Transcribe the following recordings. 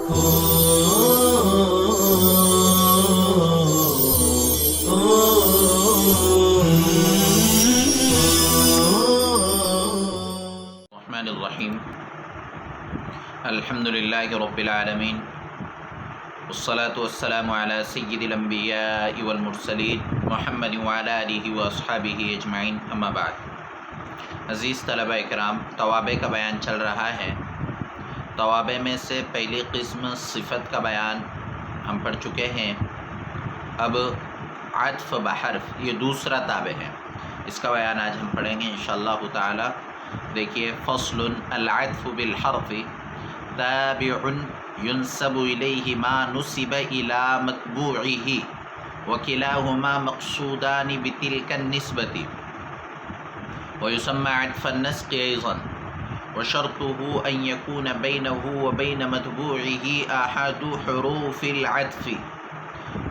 الرحمن الرحیم الحمد للہ رب العالمین والصلاة والسلام علی سید الانبیاء والمرسلین محمد وعلی آلہ واصحابہ اجمعین اما بعد۔ عزیز طلبہ اکرام، توابع کا بیان چل رہا ہے۔ توابع میں سے پہلی قسم صفت کا بیان ہم پڑھ چکے ہیں۔ اب عطف بحرف یہ دوسرا تابع ہے، اس کا بیان آج ہم پڑھیں گے انشاءاللہ تعالی۔ دیکھیے، فصل العطف بالحرف تابع ينسب إليه ما نسب إلى متبوعه وكلاهما مقصودان بتلك النسبة، ويسمى عطف النسق أيضا، وشرطه أن يكون بينه وبين متبوعه أحد حروف العطف،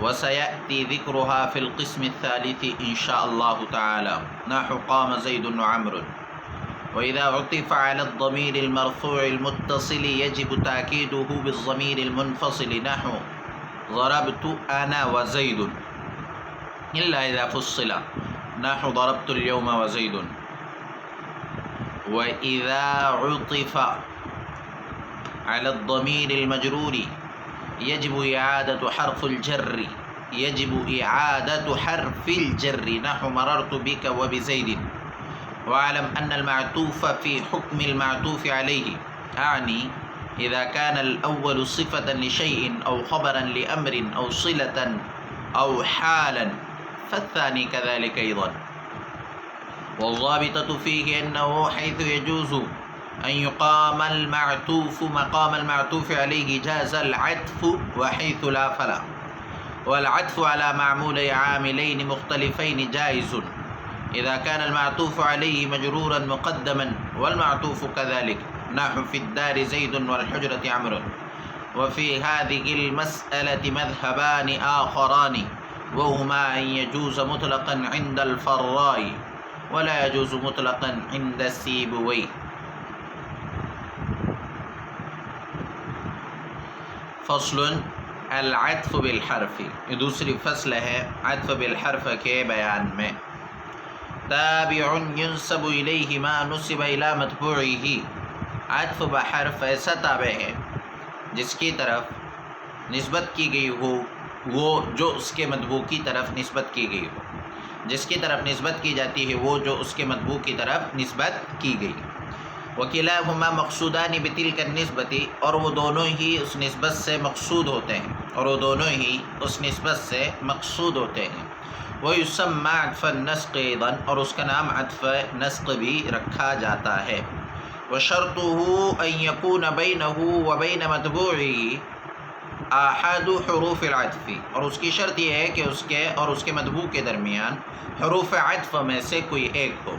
وسيأتي ذكرها في القسم الثالث إن شاء الله تعالى، نحو قام زيد وعمر. وإذا عطف على الضمير المرفوع المتصل يجب تأكيده بالضمير المنفصل، نحو ضربت أنا وزيد، إلا إذا فصل، نحو ضربت اليوم وزيد. وإذا عطف على الضمير المجرور يجب إعادة حرف الجر، نحو مررت بك وبزيد. واعلم أن المعطوف في حكم المعطوف عليه، أعني إذا كان الأول صفة لشيء أو خبرا لأمر أو صلة أو حالا فالثاني كذلك أيضا. والضابطة فيه أنه حيث يجوز أن يقام المعطوف مقام المعطوف عليه جاز العطف، وحيث لا فلا. والعطف على معمولي عاملين مختلفين جائز إذا كان المعطوف عليه مجرورا مقدما والمعطوف كذلك، نحو في الدار زيد والحجرة عمرو. وفي هذه المسألة مذهبان آخران، وهما أن يجوز مطلقا عند الفراء ولا يجوز مطلقا عند سيبويه. فصل العطف بالحرف، یہ دوسری فصل ہے عطف بالحرف کے بیان میں۔ تابع ينسب إليه ما نسب إلى متبوعه، عطف بحرف ایسا تابع ہے جس کی طرف نسبت کی گئی ہو وہ جو اس کے متبوع کی طرف نسبت کی گئی ہو، جس کی طرف نسبت کی جاتی ہے وہ جو اس کے متبوع کی طرف نسبت کی گئی۔ وكلاهما مقصودان بتلك النسبة، اور وہ دونوں ہی اس نسبت سے مقصود ہوتے ہیں، وَيُسَمَّى عَطْفَ النَّسْقِ أَيْضًا، اور اس کا نام عطف نسق بھی رکھا جاتا ہے۔ وَشَرْطُهُ أَن يَكُونَ بَيْنَهُ وَبَيْنَ مَتْبُوعِهِ أَحَدُ حُرُوفِ الْعَطْفِ، اور اس کی شرط یہ ہے کہ اس کے اور اس کے متبوع کے درمیان حروف عطف میں سے کوئی ایک ہو۔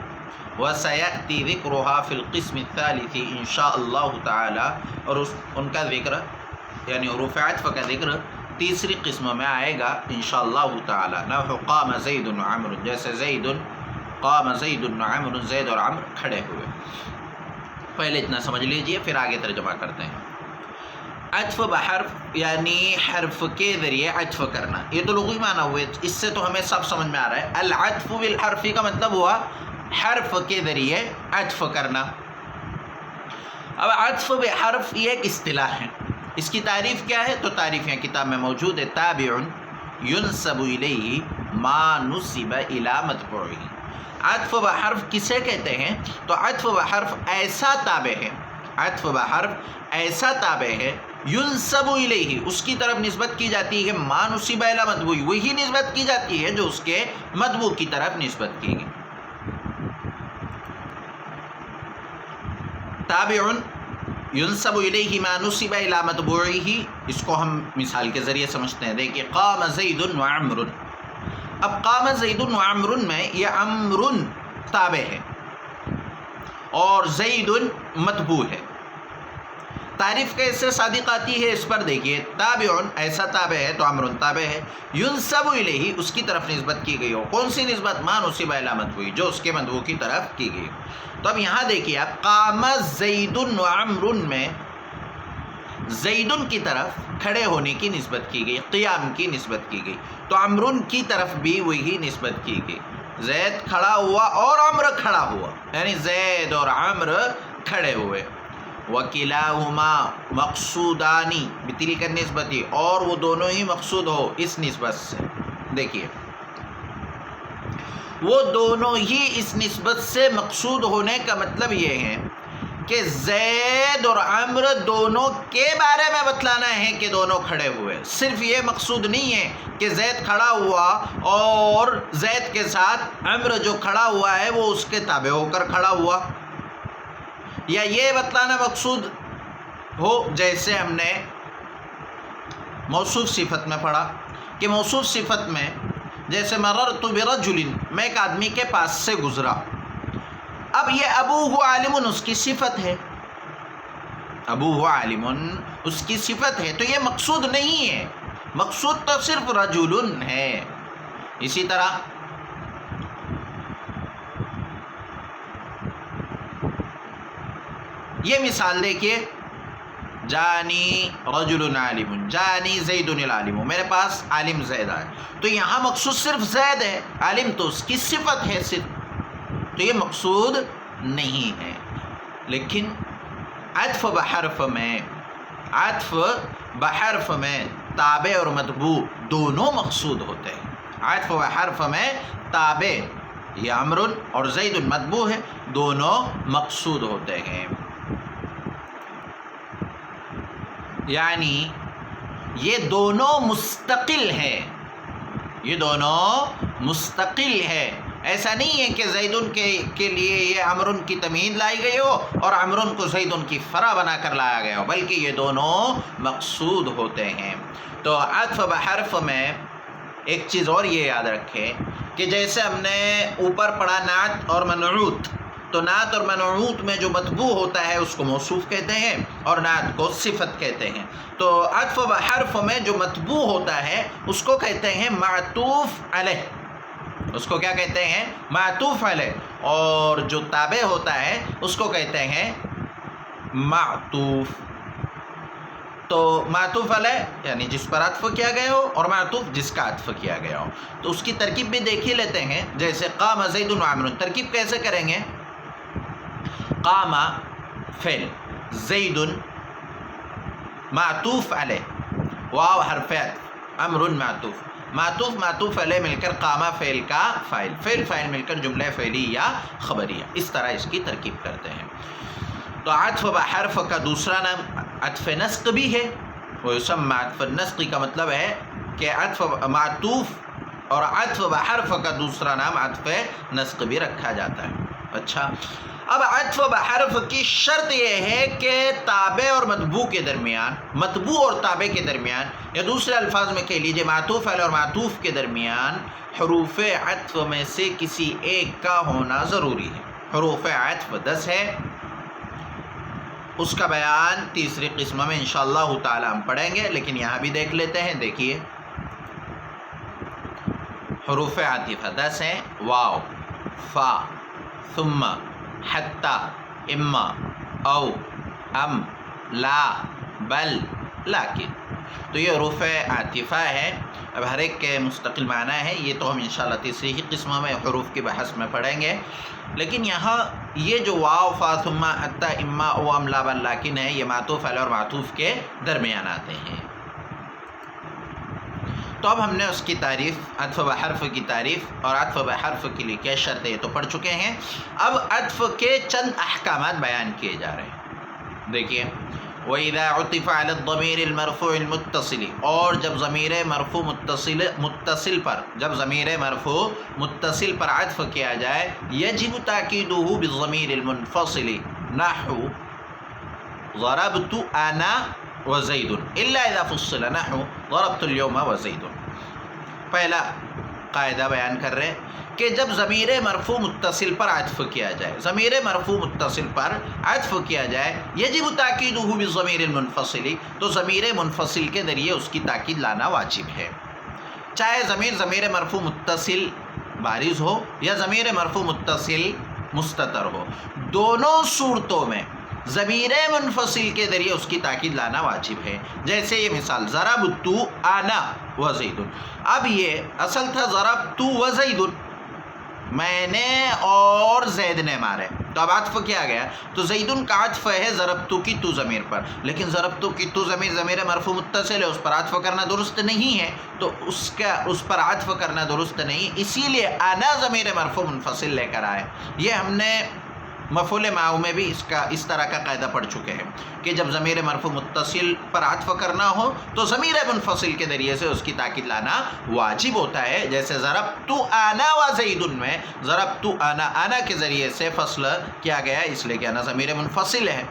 وَسَيَأْتِي ذِكْرُهَا فِي الْقِسْمِ الثَّالِثِ إِن شاء اللہ تعالی، اور ان کا ذکر یعنی حروف عطف کا ذکر تیسری قسم میں آئے گا انشاءاللہ تعالی۔ نحو قام زید وعمر، جیسے قام زید وعمر، زید اور عمر کھڑے ہوئے۔ پہلے اتنا سمجھ لیجئے، پھر آگے ترجمہ کرتے ہیں۔ عطف بحرف یعنی حرف کے ذریعے عطف کرنا، یہ تو لغوی معنی ہوئے، اس سے تو ہمیں سب سمجھ میں آ رہا ہے۔ العطف بالحرف کا مطلب ہوا حرف کے ذریعے عطف کرنا۔ اب عطف بحرف یہ ایک اصطلاح ہے، اس کی تعریف کیا ہے؟ تو تعریف یہاں کتاب میں موجود ہے۔ تابع ينسب إليه ما نسب إلى متبوعه، عطف بحرف کسے کہتے ہیں؟ تو عطف بحرف ایسا تابع ہے ينسب إليه، اس کی طرف نسبت کی جاتی ہے ما نسب إلى متبوعه، وہی نسبت کی جاتی ہے جو اس کے متبوع کی طرف نسبت کی گئی۔ تابع ينسب إليه ما نسب إلى متبوعه، اس کو ہم مثال کے ذریعے سمجھتے ہیں۔ دیکھیے، قام زید وعمر، اب قام زید وعمر میں یہ عمر تابع ہے اور زید متبوع ہے۔ تعریف کیسے صادق آتی ہے اس پر دیکھیے، تابع ایسا تابع ہے تو عمر تابع ہے، ينسب إليه اس کی طرف نسبت کی گئی ہو، کون سی نسبت؟ ما نسب إلى متبوع، جو اس کے متبوع کی طرف کی گئی ہو۔ تو اب یہاں دیکھیے آپ، قام زید وعمر میں زیدن کی طرف کھڑے ہونے کی نسبت کی گئی، قیام کی نسبت کی گئی، تو عمرن کی طرف بھی وہی نسبت کی گئی، زید کھڑا ہوا اور عمر کھڑا ہوا، یعنی زید اور عمر کھڑے ہوئے۔ وَكِلَاهُمَا مقصودانی بتلک النسبتی، اور وہ دونوں ہی مقصود ہو اس نسبت سے۔ دیکھیے وہ دونوں ہی اس نسبت سے مقصود ہونے کا مطلب یہ ہے کہ زید اور عمر دونوں کے بارے میں بتلانا ہے کہ دونوں کھڑے ہوئے، صرف یہ مقصود نہیں ہے کہ زید کھڑا ہوا اور زید کے ساتھ عمر جو کھڑا ہوا ہے وہ اس کے تابع ہو کر کھڑا ہوا، یا یہ بتلانا مقصود ہو جیسے ہم نے موصوف صفت میں پڑھا کہ موصوف صفت میں جیسے مررت برجل، میں ایک آدمی کے پاس سے گزرا، اب یہ ابوہ عالم اس کی صفت ہے، ابوہ عالم اس کی صفت ہے، تو یہ مقصود نہیں ہے، مقصود تو صرف رجل ہے۔ اسی طرح یہ مثال دیکھیے، جانی رجل عالم، جانی زید العالم، میرے پاس عالم زید آئے، تو یہاں مقصود صرف زید ہے، عالم تو اس کی صفت ہے صرف، تو یہ مقصود نہیں ہے۔ لیکن عطف بحرف میں تابع اور متبوع دونوں مقصود ہوتے ہیں۔ عطف بحرف میں تابع یہ عمر اور زید متبوع ہے، دونوں مقصود ہوتے ہیں، یعنی یہ دونوں مستقل ہے، یہ دونوں مستقل ہے، ایسا نہیں ہے کہ زیدن کے لیے یہ عمرن کی تمہید لائی گئی ہو اور عمرن کو زیدن کی فرع بنا کر لایا گیا ہو، بلکہ یہ دونوں مقصود ہوتے ہیں۔ تو عطف بحرف میں ایک چیز اور یہ یاد رکھیں کہ جیسے ہم نے اوپر پڑھا نعت اور منعوت، تو نعت اور منعوت میں جو متبوع ہوتا ہے اس کو موصوف کہتے ہیں اور نعت کو صفت کہتے ہیں، تو عطف بحرف میں جو متبوع ہوتا ہے اس کو کہتے ہیں معطوف علیہ، اس کو کیا کہتے ہیں؟ معطوف علیہ، اور جو تابع ہوتا ہے اس کو کہتے ہیں معطوف۔ تو معطوف علیہ یعنی جس پر عطف کیا گیا ہو، اور معطوف جس کا عطف کیا گیا ہو، تو اس کی ترکیب بھی دیکھ ہی لیتے ہیں، جیسے قام زید و عمر، ترکیب کیسے کریں گے؟ قام فعل، زید معطوف علیہ، واو حرف عطف، عمر معطوف علیہ مل کر قام فعل کا فاعل مل کر جملہ فعلی یا خبریہ، اس طرح اس کی ترکیب کرتے ہیں۔ تو عطف بحرف کا دوسرا نام عطف نسق بھی ہے، ویسمى عطف النسق کا مطلب ہے کہ عطف معطوف اور عطف بحرف کا دوسرا نام عطف نسق بھی رکھا جاتا ہے۔ اچھا، اب عطف بحرف کی شرط یہ ہے کہ تابع اور متبوع کے درمیان، متبوع اور تابع کے درمیان، یا دوسرے الفاظ میں کہہ لیجئے معطوف علیہ اور معطوف کے درمیان حروف عطف میں سے کسی ایک کا ہونا ضروری ہے۔ حروف عطف 10 ہے، اس کا بیان تیسری قسم میں انشاءاللہ تعالی ہم پڑھیں گے، لیکن یہاں بھی دیکھ لیتے ہیں۔ دیکھیے حروف عاطفہ 10 ہیں، واو، فا، ثم، حتی، اما، او، ام، لا، بل، لیکن، تو یہ حروف عاطفہ ہے۔ اب ہر ایک کے مستقل معنی ہے، یہ تو ہم انشاءاللہ تیسری ہی قسم میں حروف کی بحث میں پڑھیں گے، لیکن یہاں یہ جو واو، فا، ثم، حتی، اما، او، ام، لا، بل، لیکن ہے، یہ معطوف علیہ اور معطوف کے درمیان آتے ہیں۔ تو اب ہم نے اس کی تعریف، عطف بحرف کی تعریف اور عطف بحرف کے لیے کیا شرط ہے یہ تو پڑھ چکے ہیں۔ اب عطف کے چند احکامات بیان کیے جا رہے ہیں۔ دیکھیے وَإِذَا عُطِفَ عَلَى الضَّمِيرِ الْمَرْفُوعِ الْمُتَّصِلِ، اور جب ضمیر مرفوع متصل پر، جب ضمیر مرفوع متصل پر عطف کیا جائے، يَجِبُ تَأْكِيدُهُ بِالضَّمِيرِ الْمُنْفَصِلِ نحو ضربت أنا وزید إلا إذا فصل نحو ضربت اليوم وزید۔ پہلا قاعدہ بیان کر رہے ہیں کہ جب ضمیر مرفوع متصل پر عطف کیا جائے، ضمیر مرفوع متصل پر عطف کیا جائے، یجب تاکیدہ بالضمیر المنفصل، تو ضمیر منفصل کے ذریعے اس کی تاکید لانا واجب ہے، چاہے ضمیر مرفوع متصل بارز ہو یا ضمیر مرفوع متصل مستتر ہو، دونوں صورتوں میں ضمیر منفصل کے ذریعے اس کی تاکید لانا واجب ہے. جیسے یہ مثال ضربت انا و زید. اب یہ اصل تھا ضربت و زید، میں نے اور زید نے مارے، تو اب عطف کیا گیا، تو زیدن کا عطف ہے ضربت کی تو ضمیر پر، لیکن ضربت کی تو ضمیر مرفوع متصل ہے، اس پر عطف کرنا درست نہیں ہے، تو اس پر عطف کرنا درست نہیں، اسی لیے انا ضمیر مرفوع منفصل لے کر آئے. یہ ہم نے مفعول معه میں بھی اس طرح کا قاعدہ پڑھ چکے ہیں کہ جب ضمیر مرفوع متصل پر عطف کرنا ہو تو ضمیر منفصل کے ذریعے سے اس کی تاکید لانا واجب ہوتا ہے. جیسے ضربت انا و زید میں ضربت انا کے ذریعے سے فصل کیا گیا اس لیے کہ انا ضمیر منفصل ہے،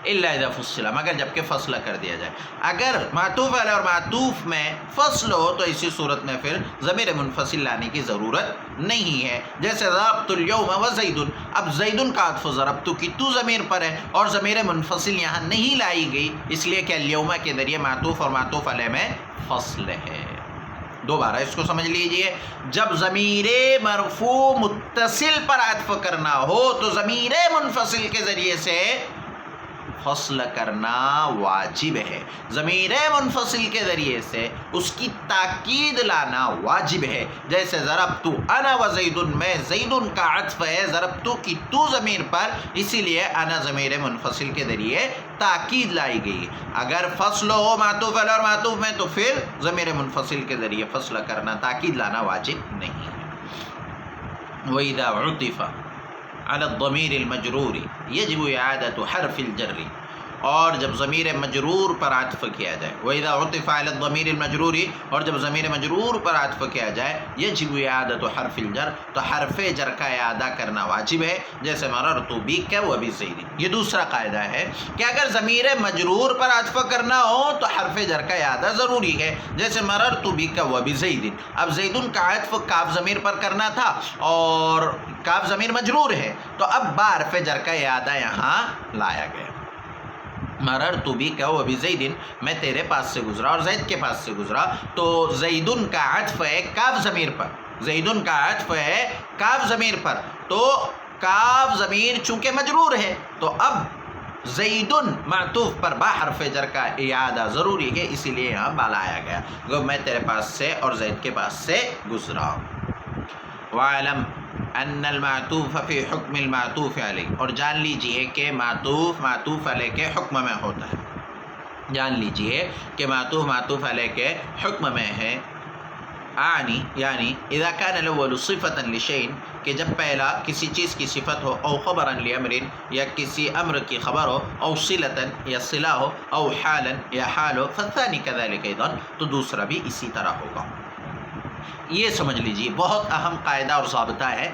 الا اذا فصل، مگر جب کہ فصل کر دیا جائے. اگر معطوف علیہ اور معطوف میں فصل ہو تو اسی صورت میں پھر ضمیر منفصل لانے کی ضرورت نہیں ہے. جیسے ضربت الیوم و زید، اب زیدن کا عطف ضربت کی تو ضمیر پر ہے اور ضمیر منفصل یہاں نہیں لائی گئی اس لیے کہ الیوم کے ذریعے معطوف اور معطوف علیہ میں فصل ہے. دوبارہ اس کو سمجھ لیجئے، جب ضمیر مرفوع متصل پر عطف کرنا ہو تو ضمیر منفصل کے ذریعے سے فصل کرنا واجب ہے، ضمیر منفصل کے ذریعے سے اس کی تاکید لانا واجب ہے. جیسے ضربت انا و زیدن میں زیدن کا عطف ہے ضربت کی تو ضمیر پر، اسی لیے انا ضمیر منفصل کے ذریعے تاکید لائی گئی. اگر فصل ہو معطوف علیہ اور معطوف میں تو پھر ضمیر منفصل کے ذریعے فصل کرنا تاکید لانا واجب نہیں ہے. وَإِذَا عُطِفَ علی الضمیر المجرور یجب اعادۃ حرف الجر، اور جب ضمیر مجرور پر عطف کیا جائے، وَإِذَا عُطِفَ علی الضمیر المجرور، اور جب ضمیر مجرور پر عطف کیا جائے، یجب اعادۃ حرف الجر، تو حرف جر کا اعادہ کرنا واجب ہے. جیسے مررت بک وبزید. یہ دوسرا قاعدہ ہے کہ اگر ضمیر مجرور پر عطف کرنا ہو تو حرف جر کا اعادہ ضروری ہے. جیسے مررت بک وبزید، اب زیدن کا عطف کاف ضمیر پر کرنا تھا اور کاف ضمیر مجرور ہے تو اب با حرف جر کا اعادہ یہاں لایا گیا. مررت بک وبزید، میں تیرے پاس سے گزرا اور زید کے پاس سے گزرا، تو زیدن کا عطف ہے کاف ضمیر پر، زیدن کا عطف ہے کاف ضمیر پر، تو کاف ضمیر چونکہ مجرور ہے تو اب زیدن معطوف پر با حرف جر کا اعادہ ضروری ہے، اسی لیے یہاں با لایا گیا. میں تیرے پاس سے اور زید کے پاس سے گزرا. وَعَلَمْ ان المعطوف فی حکم المعطوف علیہ، اور جان لیجئے کہ معطوف معطوف علیہ کے حکم میں ہوتا ہے. جان لیجئے کہ معطوف معطوف علیہ کے حکم میں ہے. یعنی اذا کان الاول صفتا لشیء، کہ جب پہلا کسی چیز کی صفت ہو، او خبرا لامر، یا کسی امر کی خبر ہو، او صلتا یا صلہ ہو، او حالا یا حال ہو، فالثانی كذلك ايضا، تو دوسرا بھی اسی طرح ہوگا. یہ سمجھ لیجیے بہت اہم قاعدہ اور ضابطہ ہے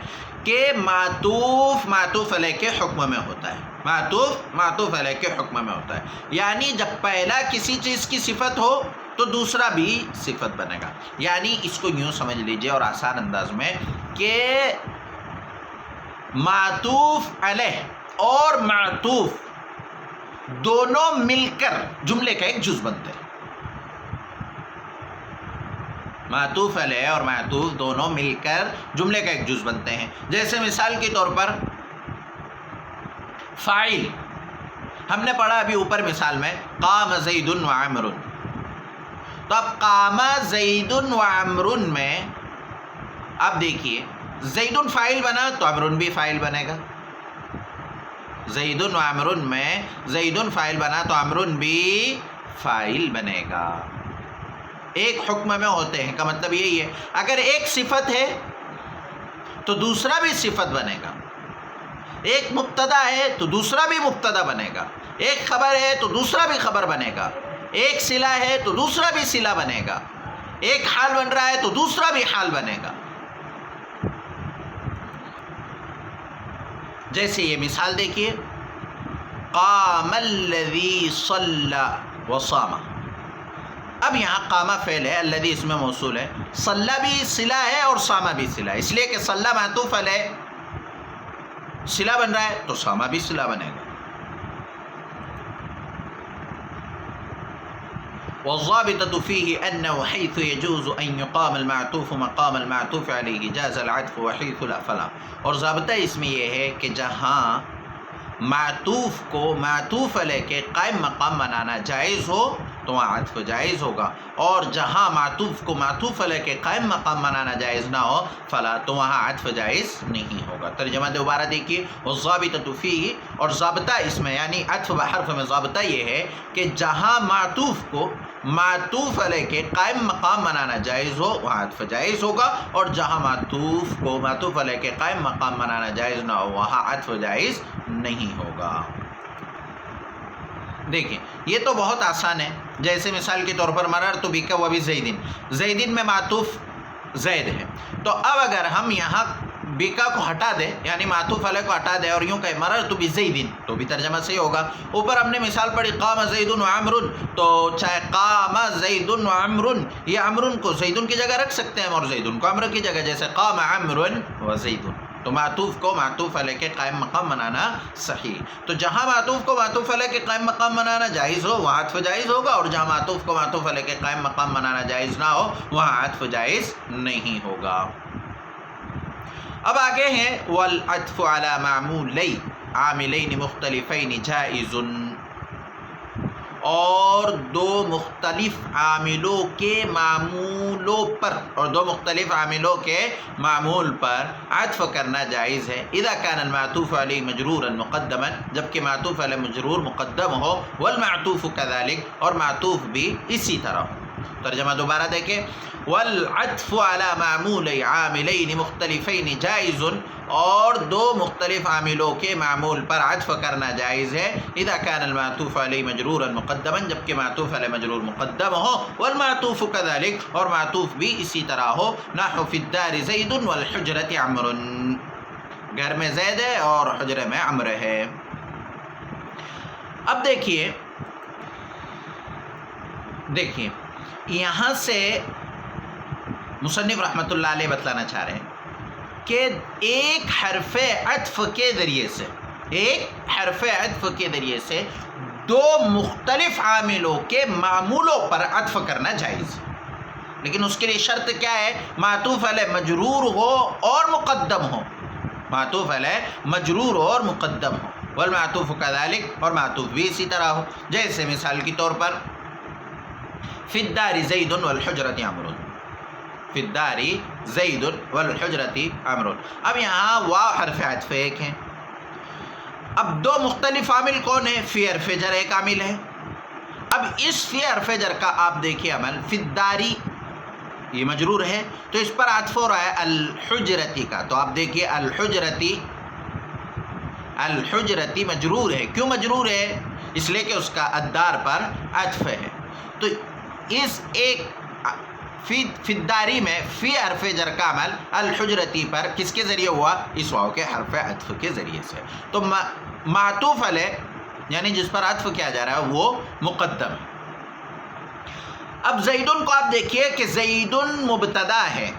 کہ معطوف معطوف علیہ کے حکم میں ہوتا ہے، معطوف معطوف علیہ کے حکم میں ہوتا ہے. یعنی جب پہلا کسی چیز کی صفت ہو تو دوسرا بھی صفت بنے گا. یعنی اس کو یوں سمجھ لیجئے اور آسان انداز میں کہ معطوف علیہ اور معطوف دونوں مل کر جملے کا ایک جز بنتے ہیں. معطوف علیہ اور معطوف دونوں مل کر جملے کا ایک جز بنتے ہیں. جیسے مثال کے طور پر فاعل ہم نے پڑھا ابھی اوپر مثال میں قام زید و عمر، تو اب قام زید و عمر میں اب دیکھیے زید فاعل بنا تو عمر بھی فاعل بنے گا. زید و عمر میں زید فاعل بنا تو عمر بھی فاعل بنے گا. ایک حکم میں ہوتے ہیں کا مطلب یہی ہے اگر ایک صفت ہے تو دوسرا بھی صفت بنے گا، ایک مبتدا ہے تو دوسرا بھی مبتدا بنے گا، ایک خبر ہے تو دوسرا بھی خبر بنے گا، ایک صلہ ہے تو دوسرا بھی صلہ بنے گا، ایک حال بن رہا ہے تو دوسرا بھی حال بنے گا. جیسے یہ مثال دیکھیے قام الذی صلی وصام، اب یہاں قامہ فعل ہے، الذی اس میں موصول ہے، صلی بھی صلہ ہے اور صامہ بھی صلہ ہے، اس لیے کہ صلی معطوف علیہ صلہ بن رہا ہے تو صامہ بھی صلہ بنے گا. والضابطة فيه أنه حيث يجوز أن يقام المعطوف مقام المعطوف عليه جاز العطف وحيث لا فلا. اور ضابطہ اس میں یہ ہے کہ جہاں معطوف کو معطوف علیہ کے قائم مقام بنانا جائز ہو تو وہاں عطف جائز ہوگا، اور جہاں معطوف کو معطوف علیہ کے قائم مقام بنانا جائز نہ ہو فلا تو وہاں عطف جائز نہیں ہوگا۔ ترجمہ دوبارہ دیکھیے، والضابطۃ فیہ، اور ضابطہ اس میں یعنی عطف بحرف میں ضابطہ یہ ہے کہ جہاں معطوف کو معطوف علیہ کے قائم مقام بنانا جائز ہو وہاں عطف جائز ہوگا، اور جہاں معطوف کو معطوف علیہ کے قائم مقام بنانا جائز نہ ہو وہاں عطف جائز نہیں ہوگا۔ دیکھیں یہ تو بہت آسان ہے، جیسے مثال کے طور پر مررت بک و بزید، زیدین میں معطوف زید ہے، تو اب اگر ہم یہاں بکا کو ہٹا دے یعنی معطوف علیہ کو ہٹا دے اور یوں کہ مررت بزید تو بھی ترجمہ صحیح ہوگا۔ اوپر ہم نے مثال پڑھی قام زید و عمر، تو چاہے قام زید و عمر، یہ عمر کو زید کی جگہ رکھ سکتے ہیں اور زید کو عمر کی جگہ، جیسے قام عمر و زید، تو معطوف کو معطوف علیہ کے قائم مقام بنانا صحیح۔ تو جہاں معطوف کو معطوف علیہ کے قائم مقام بنانا جائز ہو وہاں عطف جائز ہوگا، اور جہاں معطوف کو معطوف علیہ کے قائم مقام بنانا جائز نہ ہو وہاں عطف جائز نہیں ہوگا۔ اب آگے ہیں والعطف علی معمولی عاملین مختلفین جائز، اور دو مختلف عاملوں کے معمولوں پر، اور دو مختلف عاملوں کے معمول پر عطف کرنا جائز ہے۔ اذا کان المعطوف علیہ مجرورا مقدما، جبکہ معطوف علیہ مجرور مقدم ہو، والمعطوف كذلك، اور معطوف بھی اسی طرح ہو۔ ترجمہ دوبارہ دیکھیں، والعطف علی معمول عاملین مختلفین جائز، اور دو مختلف عاملوں کے معمول پر عطف کرنا جائز ہے۔ اذا کان المعطوف علیہ مجرورا مقدما، جبکہ معطوف علیہ مجرور مقدم ہو، والمعطوف كذلك، اور معطوف بھی اسی طرح ہو۔ نحو فی الدار زید والحجرۃ عمر، گھر میں زید ہے اور حجرے میں عمر ہے۔ اب دیکھیے یہاں سے مصنف رحمۃ اللہ علیہ بتلانا چاہ رہے ہیں کہ ایک حرف عطف کے ذریعے سے دو مختلف عاملوں کے معمولوں پر عطف کرنا جائز، لیکن اس کے لیے شرط کیا ہے؟ معطوف علیہ مجرور ہو اور مقدم ہو، معطوف علیہ مجرور اور مقدم ہو، والمعطوف كذلك، اور معطوف بھی اسی طرح ہو۔ جیسے مثال کے طور پر فی الدار زید والحجرۃ عمر، فی الدار زید والحجرۃ عمر۔ اب یہاں واو حرف عطف ایک ہے، اب دو مختلف عامل کون ہیں؟ فی حرف جر ایک عامل ہے۔ اب اس فی حرف جر کا آپ دیکھیے عمل، فی الداری یہ مجرور ہے تو اس پر عطف ہو رہا ہے الحجرتی کا، تو آپ دیکھیے الحجرتی مجرور ہے۔ کیوں مجرور ہے؟ اس لیے کہ اس کا الدار پر عطف ہے۔ تو اس ایک فی الداری میں فی حرف جر کا عمل الحجرتی پر کس کے ذریعے ہوا؟ اس واو کے حرف عطف کے ذریعے سے۔ تو معطوف علیہ یعنی جس پر عطف کیا جا رہا ہے وہ مقدم ہے۔ اب زیدن کو آپ دیکھیے کہ زیدن مبتدا ہے،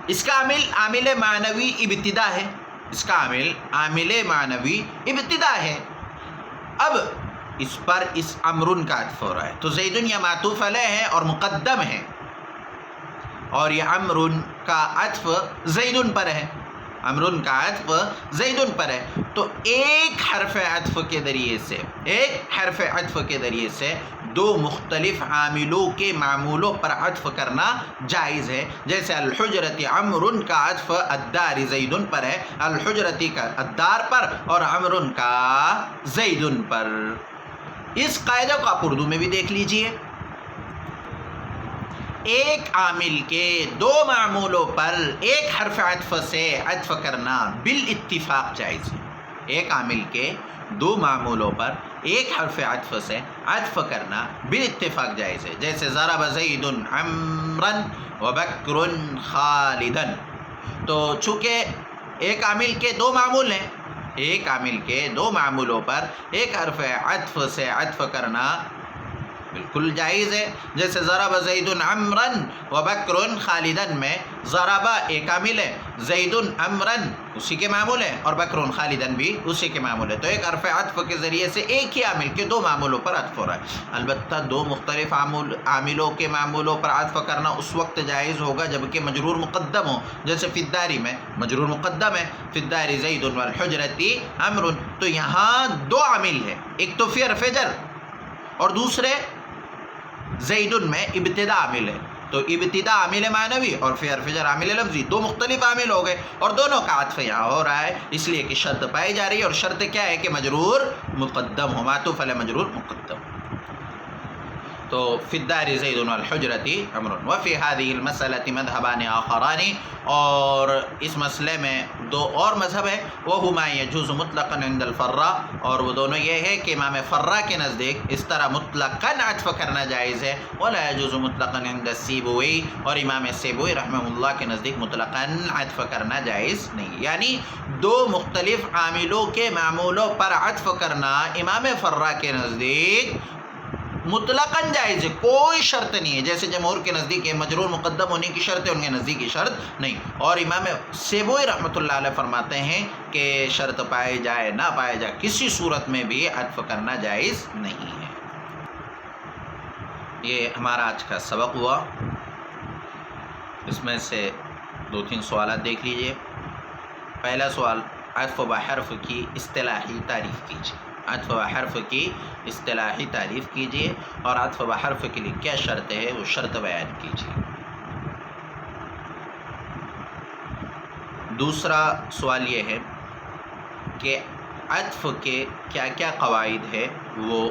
اس کا عامل معنوی ابتدا ہے، اس کا عامل معنوی ابتدا ہے۔ اب اس پر اس امرن کا عطف ہو رہا ہے، تو زیدن یا معطوف علیہ ہے اور مقدم ہے، اور یہ امرن کا عطف زیدن پر ہے، امرن کا عطف زیدن پر ہے۔ تو ایک حرف عطف کے ذریعے سے دو مختلف عاملوں کے معمولوں پر عطف کرنا جائز ہے۔ جیسے الحجرت عمرن کا عطف الدار زیدن پر ہے، الحجرتی کا الدار پر اور عمرن کا زیدن پر۔ اس قاعدے کو آپ اردو میں بھی دیکھ لیجئے، ایک عامل کے دو معمولوں پر ایک حرف عطف سے عطف کرنا بالاتفاق جائز ہے، ایک عامل کے دو معمولوں پر ایک حرف عطف سے عطف کرنا بالاتفاق جائز ہے۔ جیسے ضرب زید عمرا وبکر خالدا، تو چونکہ ایک عامل کے دو معمول ہیں، ایک عامل کے دو معمولوں پر ایک حرف عطف سے عطف کرنا بالکل جائز ہے۔ جیسے ضرب زید عمرا وبکر خالدا میں ضربا ایک عامل ہے، زیدن امرن اسی کے معمول ہے، اور بکرن خالدن بھی اسی کے معمول ہے. تو ایک حرف عطف کے ذریعے سے ایک ہی عامل کے دو معمولوں پر عطف ہو رہا ہے. البتہ دو مختلف عاملوں کے معمولوں پر عطف کرنا اس وقت جائز ہوگا جبکہ مجرور مقدم ہو. جیسے فی الدار میں مجرور مقدم ہے، فی الدار زید والحجرۃ امر. تو یہاں دو عامل ہے، ایک تو فی حرف جر اور دوسرے زید میں ابتدا عامل ہے. تو ابتدا عامل معنوی اور فی حرف جر عامل لفظی، دو مختلف عامل ہو گئے اور دونوں کا عطف یہاں ہو رہا ہے، اس لیے کہ شرط پائی جا رہی ہے. اور شرط کیا ہے کہ مجرور مقدم ہو، معطوف علی مجرور مقدم. تو فی الدار زید والحجرۃ امر. وفی هذه المسألة مذهبان آخران، اور اس مسئلے میں دو اور مذہب ہے. وهما يجوز مطلقا عند الفراء، اور وہ دونوں یہ ہے کہ امام فراء کے نزدیک اس طرح مطلقاً عطف کرنا جائز ہے. ولا يجوز مطلقا عند السیبوی، اور امام سیبوی رحمہ اللہ کے نزدیک مطلقاً عطف کرنا جائز نہیں. یعنی دو مختلف عاملوں کے معمولوں پر عطف کرنا امام فراء کے نزدیک مطلقاً جائز ہے، کوئی شرط نہیں ہے. جیسے جمہور کے نزدیک یہ مجرور مقدم ہونے کی شرط ہے، ان کے نزدیک یہ شرط نہیں. اور امام سیبوئی رحمۃ اللہ علیہ فرماتے ہیں کہ شرط پائے جائے نہ پائے جائے کسی صورت میں بھی عطف کرنا جائز نہیں ہے. یہ ہمارا آج کا سبق ہوا. اس میں سے دو تین سوالات دیکھ لیجئے. پہلا سوال، عطف بحرف کی اصطلاحی تعریف کیجیے. عطف بحرف کی اصطلاحی تعریف کیجیے اور عطف بحرف کے لیے کیا شرط ہے وہ شرط بیان کیجیے. دوسرا سوال یہ ہے کہ عطف کے کیا کیا قواعد ہے وہ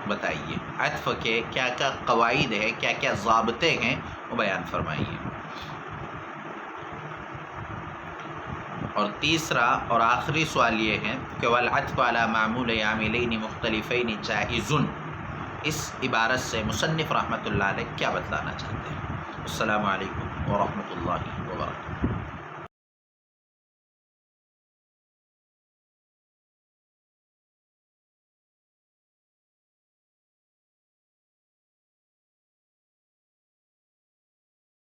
بتائیے. عطف کے کیا کیا قواعد ہے، کیا کیا ضابطے ہیں وہ بیان فرمائیے. اور تیسرا اور آخری سوال یہ ہے کہ والعطف علی معمول عاملین مختلفین جائز، اس عبارت سے مصنف رحمۃ اللہ علیہ کیا بتلانا چاہتے ہیں. السلام علیکم ورحمۃ اللہ وبرکاتہ.